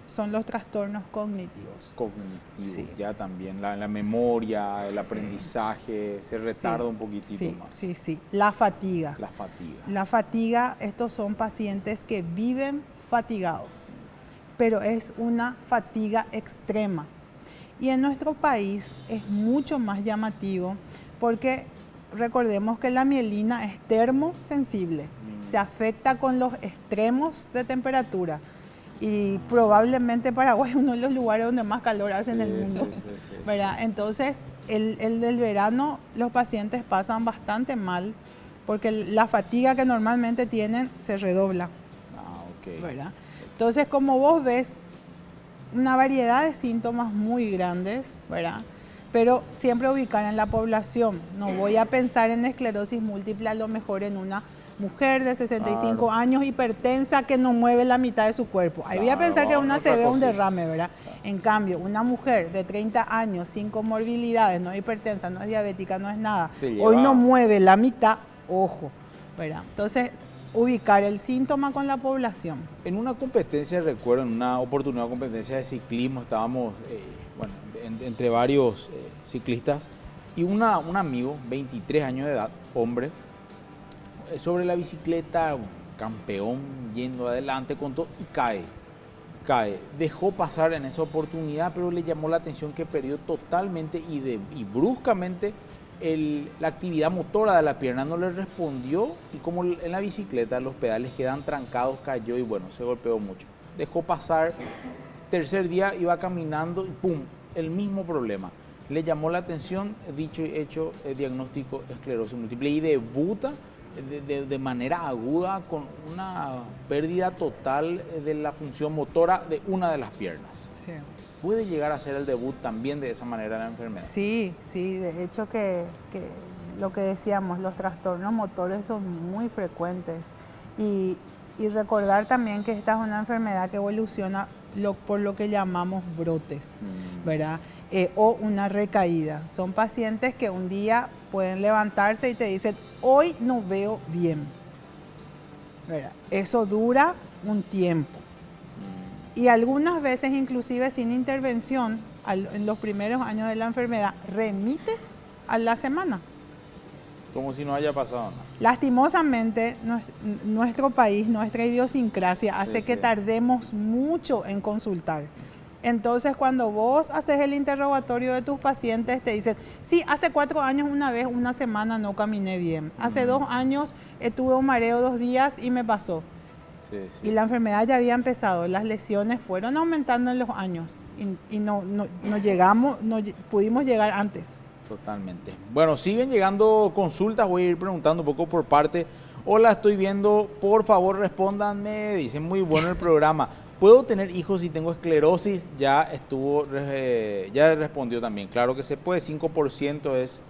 son los trastornos cognitivos. Cognitivo, Sí. ya también, la memoria, el aprendizaje, se retarda un poquitito Sí, más. sí, sí. La fatiga. La fatiga. La fatiga, estos son pacientes que viven fatigados, pero es una fatiga extrema. Y en nuestro país es mucho más llamativo porque recordemos que la mielina es termosensible, se afecta con los extremos de temperatura. Y probablemente Paraguay es uno de los lugares donde más calor hace en el mundo, Sí. ¿verdad? Entonces, el del verano los pacientes pasan bastante mal porque la fatiga que normalmente tienen se redobla, Ah, ok. ¿verdad? Entonces, como vos ves, una variedad de síntomas muy grandes, ¿verdad? Pero siempre ubicar en la población. No voy a pensar en esclerosis múltiple a lo mejor en una mujer de 65 Claro. años hipertensa que no mueve la mitad de su cuerpo. Ahí voy a Claro, pensar que una otra se ve un cosita. derrame, ¿verdad? En cambio, una mujer de 30 años sin comorbilidades, no es hipertensa, no es diabética, no es nada, Te hoy lleva- no mueve la mitad, ojo, ¿verdad? Entonces, ubicar el síntoma con la población. En una competencia, recuerdo, en una oportunidad de competencia de ciclismo, estábamos, bueno, entre varios ciclistas, y un amigo, 23 años de edad, hombre, sobre la bicicleta, un campeón, yendo adelante con todo, y cae. Dejó pasar en esa oportunidad, pero le llamó la atención que perdió totalmente y bruscamente la actividad motora de la pierna no le respondió, y como en la bicicleta los pedales quedan trancados, cayó y bueno, se golpeó mucho. Dejó pasar, tercer día iba caminando y ¡pum!, el mismo problema. Le llamó la atención, dicho y hecho, el diagnóstico esclerosis múltiple, y debuta de manera aguda con una pérdida total de la función motora de una de las piernas. Sí. ¿Puede llegar a ser el debut también de esa manera la enfermedad? Sí, de hecho que lo que decíamos, los trastornos motores son muy frecuentes y recordar también que esta es una enfermedad que evoluciona por lo que llamamos brotes, ¿verdad? O una recaída. Son pacientes que un día pueden levantarse y te dicen, hoy no veo bien, ¿verdad? Eso dura un tiempo. Y algunas veces, inclusive sin intervención, en los primeros años de la enfermedad, remite a la semana. Como si no haya pasado nada. Lastimosamente, nuestro país, nuestra idiosincrasia hace que sí. tardemos mucho en consultar. Entonces, cuando vos haces el interrogatorio de tus pacientes, te dicen, sí, hace 4 años una vez, una semana no caminé bien. Hace 2 años tuve un mareo 2 días y me pasó. Y la enfermedad ya había empezado, las lesiones fueron aumentando en los años y no pudimos llegar antes. Totalmente. Bueno, siguen llegando consultas, voy a ir preguntando un poco por parte. Hola, estoy viendo, por favor respóndanme, dicen muy bueno el programa. ¿Puedo tener hijos si tengo esclerosis? Ya respondió también. Claro que se puede, 5% es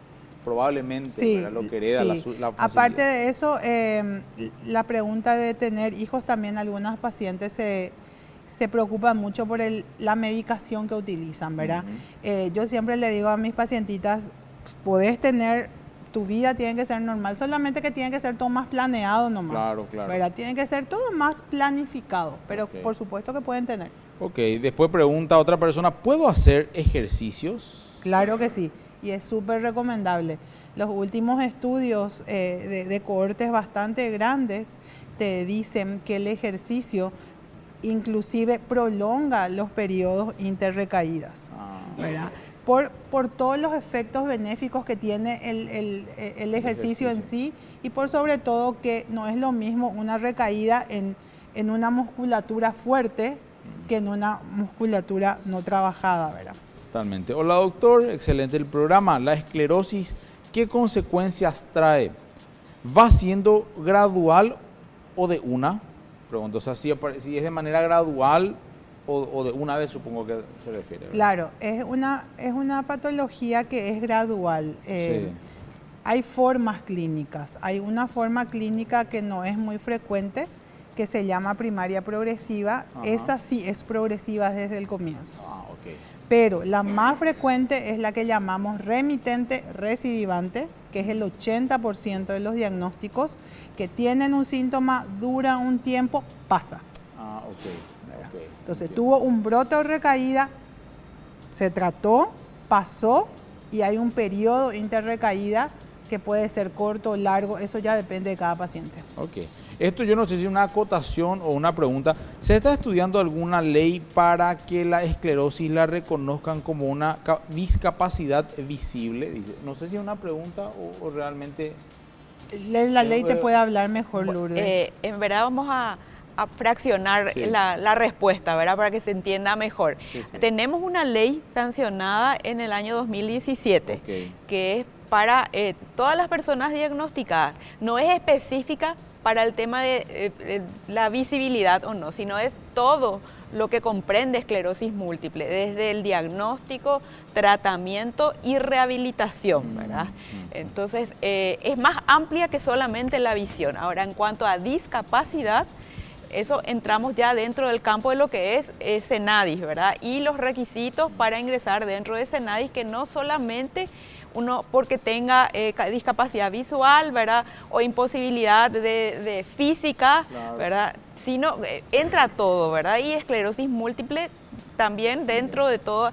probablemente Sí, lo que hereda sí. la Aparte facilidad. de eso, la pregunta de tener hijos también algunas pacientes se preocupan mucho por la medicación que utilizan, ¿verdad? Yo siempre le digo a mis pacientitas, podés tener, tu vida tiene que ser normal, solamente que tiene que ser todo más planeado nomás. Claro, claro. ¿Verdad? Tiene que ser todo más planificado, pero Ok. por supuesto que pueden tener. Ok, después pregunta otra persona, ¿puedo hacer ejercicios? Claro que sí, y es súper recomendable. Los últimos estudios de cohortes bastante grandes te dicen que el ejercicio inclusive prolonga los periodos interrecaídas, ¿verdad? por todos los efectos benéficos que tiene el ejercicio en sí y por sobre todo que no es lo mismo una recaída en una musculatura fuerte que en una musculatura no trabajada, ¿verdad? Totalmente. Hola doctor, excelente el programa. La esclerosis, ¿qué consecuencias trae? ¿Va siendo gradual o de una? Pregunto, o sea, si es de manera gradual o de una vez, supongo que se refiere, ¿verdad? Claro, es una patología que es gradual. Sí. Hay formas clínicas. Hay una forma clínica que no es muy frecuente, que se llama primaria progresiva. Ajá. Esa sí es progresiva desde el comienzo. Ah, ok. Pero la más frecuente es la que llamamos remitente recidivante, que es el 80% de los diagnósticos que tienen un síntoma, dura un tiempo, pasa. Ah, ok. Okay. Entonces Entiendo. tuvo un brote o recaída, se trató, pasó y hay un periodo interrecaída que puede ser corto o largo, eso ya depende de cada paciente. Ok. Esto yo no sé si es una acotación o una pregunta. ¿Se está estudiando alguna ley para que la esclerosis la reconozcan como una discapacidad visible? Dice. No sé si es una pregunta o realmente... La ley te puede hablar mejor, Lourdes. En verdad vamos a fraccionar Sí. la respuesta, ¿verdad? Para que se entienda mejor. Sí, sí. Tenemos una ley sancionada en el año 2017, Ok. que es para todas las personas diagnosticadas. No es específica para el tema de la visibilidad o no, sino es todo lo que comprende esclerosis múltiple, desde el diagnóstico, tratamiento y rehabilitación, ¿verdad? Entonces, es más amplia que solamente la visión. Ahora, en cuanto a discapacidad, eso entramos ya dentro del campo de lo que es CENADIS, ¿verdad? Y los requisitos para ingresar dentro de CENADIS, que no solamente uno porque tenga discapacidad visual, ¿verdad? O imposibilidad de física, Claro. ¿verdad? Sino entra todo, ¿verdad? Y esclerosis múltiple también dentro de todo.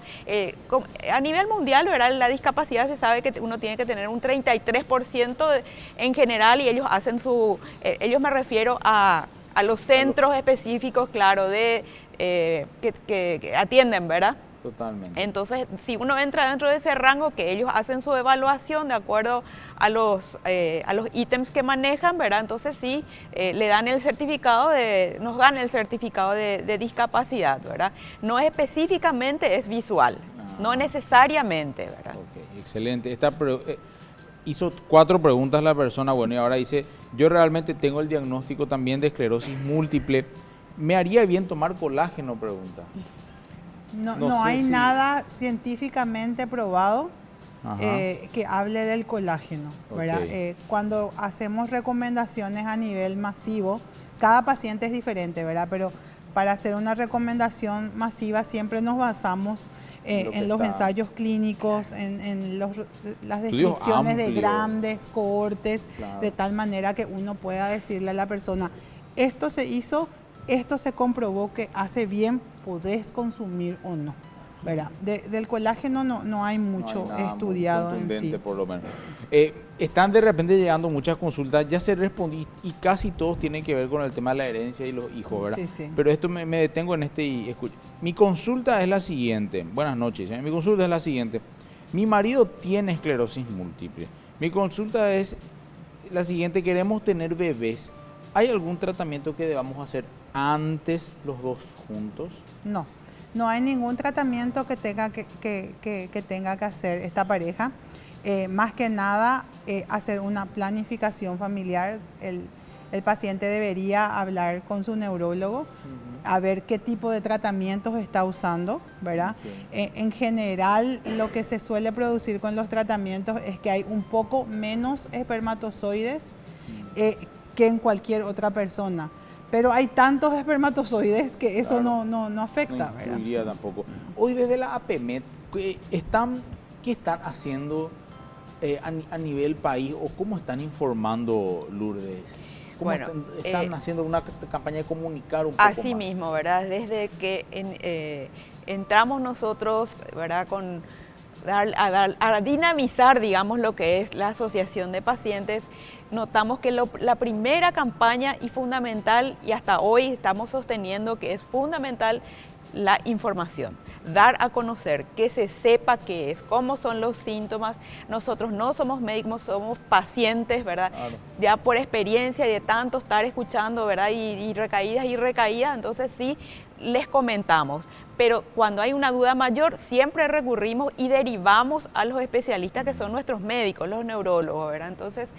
A nivel mundial, ¿verdad? La discapacidad se sabe que uno tiene que tener un 33% en general y ellos hacen ellos me refiero a los centros específicos, claro, que atienden, ¿verdad? Totalmente. Entonces, si uno entra dentro de ese rango, que ellos hacen su evaluación de acuerdo a los ítems que manejan, ¿verdad? Entonces sí, le dan el certificado nos dan el certificado de discapacidad, ¿verdad? No específicamente es visual, no necesariamente, ¿verdad? Ok, excelente. Hizo 4 preguntas la persona, bueno, y ahora dice, yo realmente tengo el diagnóstico también de esclerosis múltiple. ¿Me haría bien tomar colágeno? Pregunta. no No sé hay si- nada científicamente probado Ajá. que hable del colágeno, ¿verdad? Ok. Cuando hacemos recomendaciones a nivel masivo, cada paciente es diferente, ¿verdad? Pero para hacer una recomendación masiva siempre nos basamos Lo que en los está. ensayos clínicos, en las Estudios descripciones de amplios. grandes cohortes, Claro. de tal manera que uno pueda decirle a la persona, esto se hizo, esto se comprobó que hace bien, podés consumir o no, ¿verdad? Del colágeno no hay mucho No hay nada muy estudiado en contundente, sí. por lo menos. Están de repente llegando muchas consultas, ya se respondí y casi todos tienen que ver con el tema de la herencia y los hijos, ¿verdad? Sí, sí. Pero esto me detengo en este y escucho. Mi consulta es la siguiente. Buenas noches. Mi consulta es la siguiente. Mi marido tiene esclerosis múltiple. Mi consulta es la siguiente. Queremos tener bebés. ¿Hay algún tratamiento que debamos hacer antes los dos juntos? No hay ningún tratamiento que tenga que tenga que hacer esta pareja. Más que nada, hacer una planificación familiar. El paciente debería hablar con su neurólogo, a ver qué tipo de tratamientos está usando, ¿verdad? En general, lo que se suele producir con los tratamientos es que hay un poco menos espermatozoides que en cualquier otra persona. Pero hay tantos espermatozoides que eso Claro. no afecta, No ¿verdad? influiría tampoco. Hoy desde la APMET, ¿qué están haciendo a nivel país o cómo están informando, Lourdes? ¿Cómo Bueno, están haciendo una campaña de comunicar un poco Así más? mismo, ¿verdad? Desde que entramos nosotros, ¿verdad? A dinamizar, digamos, lo que es la asociación de pacientes, notamos que la primera campaña y fundamental, y hasta hoy estamos sosteniendo que es fundamental, la información, dar a conocer, que se sepa qué es, cómo son los síntomas. Nosotros no somos médicos, somos pacientes, ¿verdad? Claro. Ya por experiencia de tanto estar escuchando, ¿verdad? Y recaídas, entonces sí les comentamos. Pero cuando hay una duda mayor, siempre recurrimos y derivamos a los especialistas que son nuestros médicos, los neurólogos, ¿verdad? Entonces,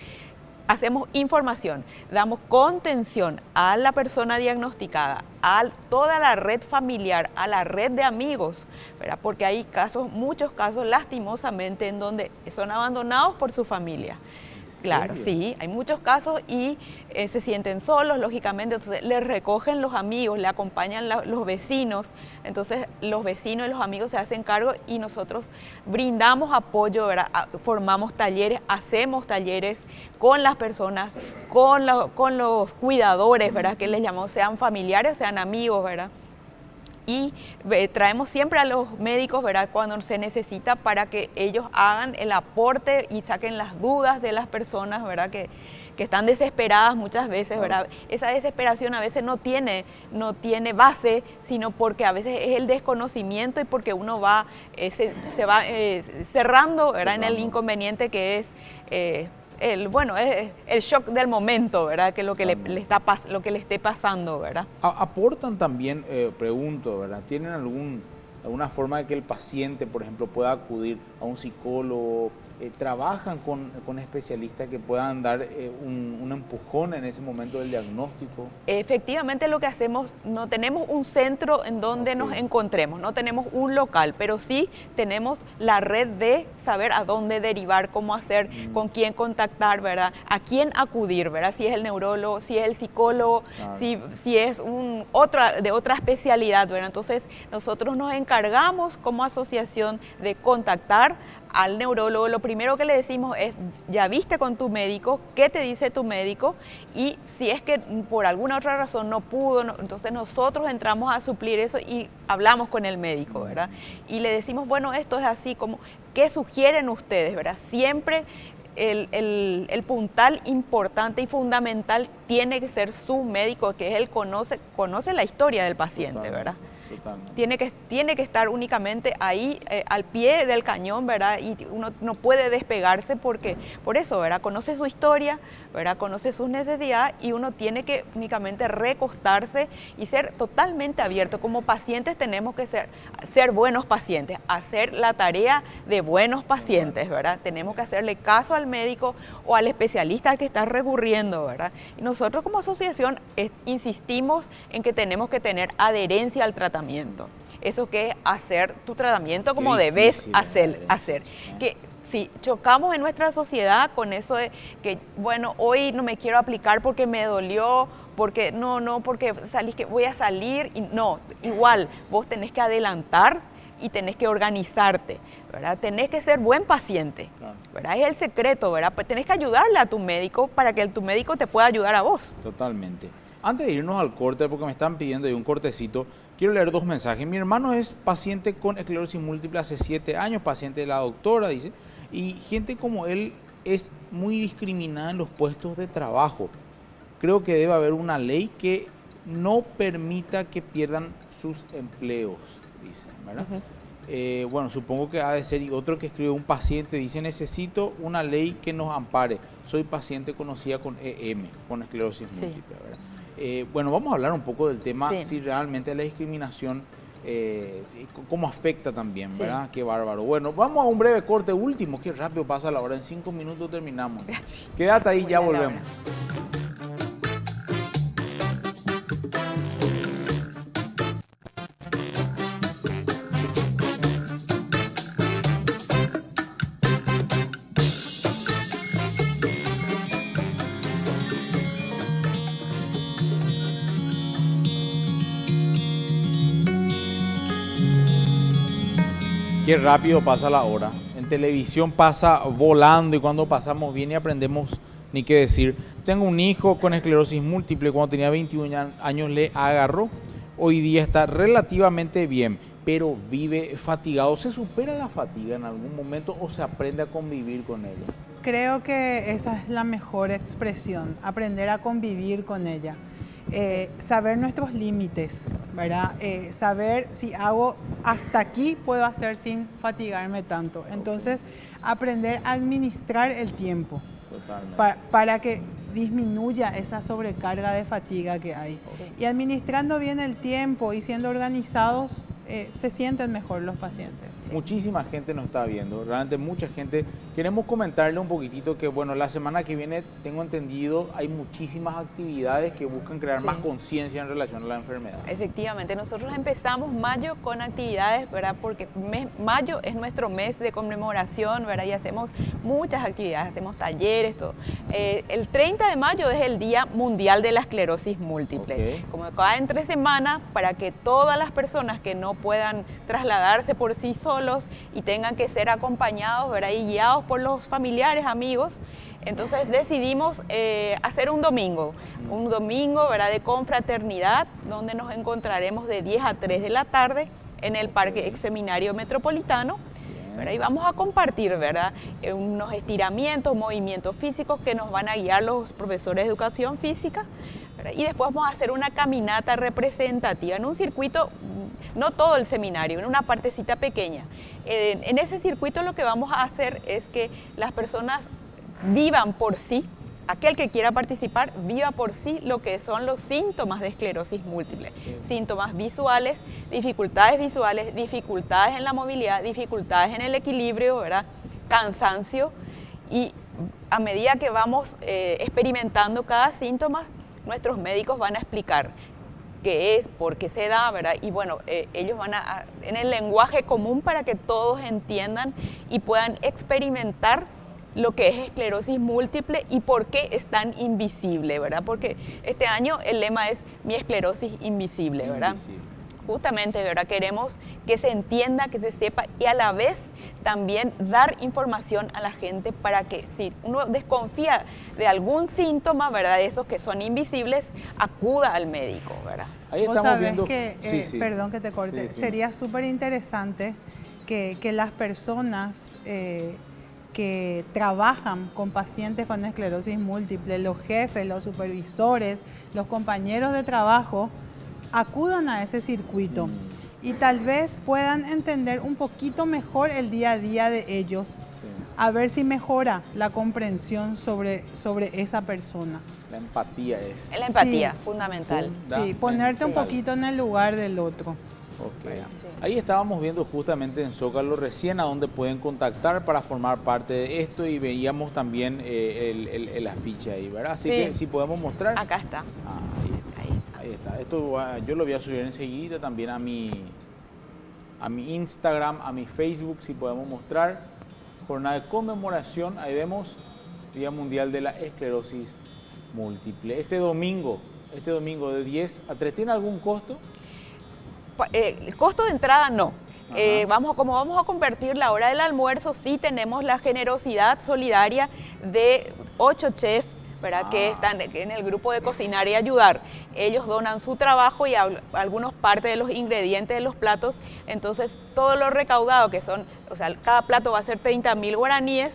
hacemos información, damos contención a la persona diagnosticada, a toda la red familiar, a la red de amigos, ¿verdad? Porque hay casos, muchos casos lastimosamente en donde son abandonados por su familia. Claro, sí, hay muchos casos y se sienten solos, lógicamente, entonces les recogen los amigos, le acompañan los vecinos, entonces los vecinos y los amigos se hacen cargo y nosotros brindamos apoyo, ¿verdad? Formamos talleres, hacemos talleres con las personas, con los cuidadores, ¿verdad? Que les llamamos, sean familiares, sean amigos, ¿verdad? Y traemos siempre a los médicos, ¿verdad? Cuando se necesita para que ellos hagan el aporte y saquen las dudas de las personas, ¿verdad? Que están desesperadas muchas veces, ¿verdad? Esa desesperación a veces no tiene base, sino porque a veces es el desconocimiento y porque uno va, se va cerrando, ¿verdad? En el inconveniente que es el shock del momento, ¿verdad? Que lo que lo que le esté pasando, ¿verdad? ¿Aportan también, pregunto, ¿verdad? ¿Tienen alguna forma de que el paciente, por ejemplo, pueda acudir a un psicólogo? ¿Trabajan con especialistas que puedan dar un empujón en ese momento del diagnóstico? Efectivamente, lo que hacemos, no tenemos un centro en donde nos encontremos, no tenemos un local, pero sí tenemos la red de saber a dónde derivar, cómo hacer, con quién contactar, ¿verdad? A quién acudir, ¿verdad? Si es el neurólogo, si es el psicólogo, claro, si es de otra especialidad, ¿verdad? Entonces, nosotros nos encargamos como asociación de contactar al neurólogo. Lo primero que le decimos es, ya viste con tu médico, qué te dice tu médico, y si es que por alguna otra razón no pudo, entonces nosotros entramos a suplir eso y hablamos con el médico, ¿verdad? Y le decimos, bueno, esto es así, como, ¿qué sugieren ustedes, verdad? Siempre el puntal importante y fundamental tiene que ser su médico, que él conoce la historia del paciente, ¿verdad? Totalmente. Tiene que estar únicamente ahí al pie del cañón, ¿verdad? Y uno no puede despegarse porque, por eso, ¿verdad? Conoce su historia, ¿verdad? Conoce sus necesidades y uno tiene que únicamente recostarse y ser totalmente abierto. Como pacientes tenemos que ser buenos pacientes, hacer la tarea de buenos pacientes, ¿verdad? Tenemos que hacerle caso al médico o al especialista al que está recurriendo, ¿verdad? Y nosotros como asociación insistimos en que tenemos que tener adherencia al tratamiento. Eso que es hacer tu tratamiento como debes hacer. Que si chocamos en nuestra sociedad con eso de que, bueno, hoy no me quiero aplicar porque me dolió, porque porque salís que voy a salir, y no, igual vos tenés que adelantar y tenés que organizarte, ¿verdad? Tenés que ser buen paciente, ¿verdad? Es el secreto, ¿verdad? Pues tenés que ayudarle a tu médico para que tu médico te pueda ayudar a vos. Totalmente. Antes de irnos al corte, porque me están pidiendo ahí un cortecito, quiero leer dos mensajes. Mi hermano es paciente con esclerosis múltiple hace 7 años, paciente de la doctora, dice, y gente como él es muy discriminada en los puestos de trabajo. Creo que debe haber una ley que no permita que pierdan sus empleos, dice, ¿verdad? Bueno, supongo que ha de ser. Y otro que escribe, un paciente, dice, necesito una ley que nos ampare. Soy paciente conocida con EM, con esclerosis múltiple, ¿verdad? Bueno, vamos a hablar un poco del tema, si realmente la discriminación, cómo afecta también, ¿verdad? Qué bárbaro. Bueno, vamos a un breve corte último, qué rápido pasa la hora, en 5 minutos terminamos. Quédate ahí, ya volvemos. Qué rápido pasa la hora. En televisión pasa volando y cuando pasamos bien y aprendemos ni qué decir. Tengo un hijo con esclerosis múltiple, cuando tenía 21 años le agarró. Hoy día está relativamente bien, pero vive fatigado. ¿Se supera la fatiga en algún momento o se aprende a convivir con ella? Creo que esa es la mejor expresión, aprender a convivir con ella. Saber nuestros límites, ¿verdad? Saber si hago hasta aquí puedo hacer sin fatigarme tanto. Entonces, aprender a administrar el tiempo Totalmente. para que disminuya esa sobrecarga de fatiga que hay. Sí. Y administrando bien el tiempo y siendo organizados, se sienten mejor los pacientes. Muchísima gente nos está viendo, realmente mucha gente. Queremos comentarle un poquitito que, bueno, la semana que viene, tengo entendido, hay muchísimas actividades que buscan crear más conciencia en relación a la enfermedad. Efectivamente, nosotros empezamos mayo con actividades, ¿verdad? Porque mayo es nuestro mes de conmemoración, ¿verdad? Y hacemos muchas actividades, hacemos talleres, todo. El 30 de mayo es el Día Mundial de la Esclerosis Múltiple. Ok. Como cada entre semana, para que todas las personas que no puedan trasladarse por sí solos y tengan que ser acompañados, ¿verdad? Y guiados por los familiares, amigos. Entonces decidimos hacer un domingo, ¿verdad? De confraternidad, donde nos encontraremos de 10 a 3 de la tarde en el Parque Ex Seminario Metropolitano, ¿verdad? Y vamos a compartir, ¿verdad? Unos estiramientos, movimientos físicos que nos van a guiar los profesores de educación física, ¿verdad? Y después vamos a hacer una caminata representativa en un circuito, no todo el seminario, en una partecita pequeña. En ese circuito lo que vamos a hacer es que las personas vivan por sí, aquel que quiera participar, viva por sí lo que son los síntomas de esclerosis múltiple. Síntomas visuales, dificultades en la movilidad, dificultades en el equilibrio, ¿verdad? Cansancio, y a medida que vamos experimentando cada síntoma, nuestros médicos van a explicar qué es, por qué se da, ¿verdad? Y bueno, ellos van en el lenguaje común para que todos entiendan y puedan experimentar lo que es esclerosis múltiple y por qué es tan invisible, ¿verdad? Porque este año el lema es mi esclerosis invisible, ¿verdad? Justamente, ¿verdad? Queremos que se entienda, que se sepa y a la vez también dar información a la gente para que si uno desconfía de algún síntoma, ¿verdad? De esos que son invisibles, acuda al médico, ¿verdad? Ahí Vos estamos sabés viendo. que, perdón que te corte, sería súper interesante que las personas que trabajan con pacientes con esclerosis múltiple, los jefes, los supervisores, los compañeros de trabajo, acudan a ese circuito y tal vez puedan entender un poquito mejor el día a día de ellos, a ver si mejora la comprensión sobre esa persona. La empatía es. La empatía, fundamental. Sí, ponerte un poquito en el lugar del otro. Ok. Ahí estábamos viendo justamente en Zócalo recién a dónde pueden contactar para formar parte de esto y veíamos también el afiche ahí, ¿verdad? Así que si podemos mostrar. Acá está. Ahí está. Esto yo lo voy a subir enseguida también a mi Instagram, a mi Facebook, si podemos mostrar. Jornada de conmemoración, ahí vemos Día Mundial de la Esclerosis Múltiple. Este domingo de 10 a 3, ¿tiene algún costo? El costo de entrada no. Como vamos a convertir la hora del almuerzo, sí tenemos la generosidad solidaria de 8 chefs, ¿verdad? Que están en el grupo de Cocinar y Ayudar. Ellos donan su trabajo y algunos parte de los ingredientes de los platos. Entonces, todo lo recaudado, que son, o sea, cada plato va a ser 30.000 guaraníes,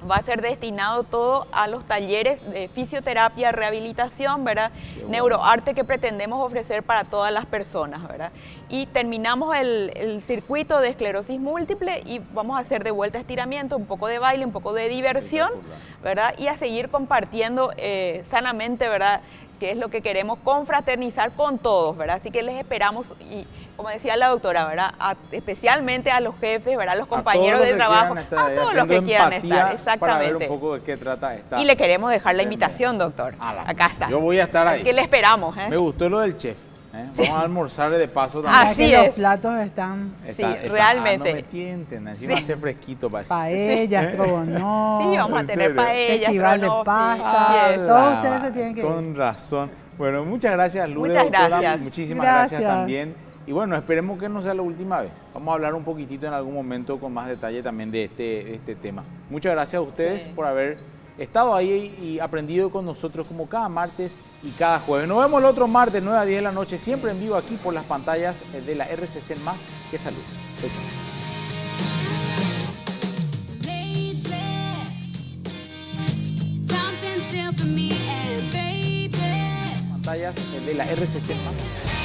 va a ser destinado todo a los talleres de fisioterapia, rehabilitación, ¿verdad? Neuroarte que pretendemos ofrecer para todas las personas, ¿verdad? Y terminamos el circuito de esclerosis múltiple y vamos a hacer de vuelta estiramiento, un poco de baile, un poco de diversión, ¿verdad? Y a seguir compartiendo sanamente, ¿verdad? Que es lo que queremos, confraternizar con todos, ¿verdad? Así que les esperamos y, como decía la doctora, ¿verdad? Especialmente a los jefes, ¿verdad? A los compañeros de trabajo, a todos los que quieran estar, exactamente. Para ver un poco de qué trata esta. Y le queremos dejar la invitación, doctor. Acá está. Yo voy a estar ahí. Que le esperamos, Me gustó lo del chef. Vamos a almorzar de paso también. Así Los es. platos están Realmente. No me tienten, encima hace fresquito para paella, estrogonoff. Sí, vamos a tener paella, festival de estrogonoff, pasta, todos ustedes se tienen que ir. Con razón. Bueno, muchas gracias, Lourdes. Muchas doctora. gracias. Muchísimas gracias también. Y bueno, esperemos que no sea la última vez. Vamos a hablar un poquitito en algún momento con más detalle también de este tema. Muchas gracias a ustedes por haber estado ahí y aprendido con nosotros como cada martes y cada jueves. Nos vemos el otro martes, 9 a 10 de la noche, siempre en vivo aquí por las pantallas de la RCC Más que Salud. Chau, chau. Pantallas de la RCC Más.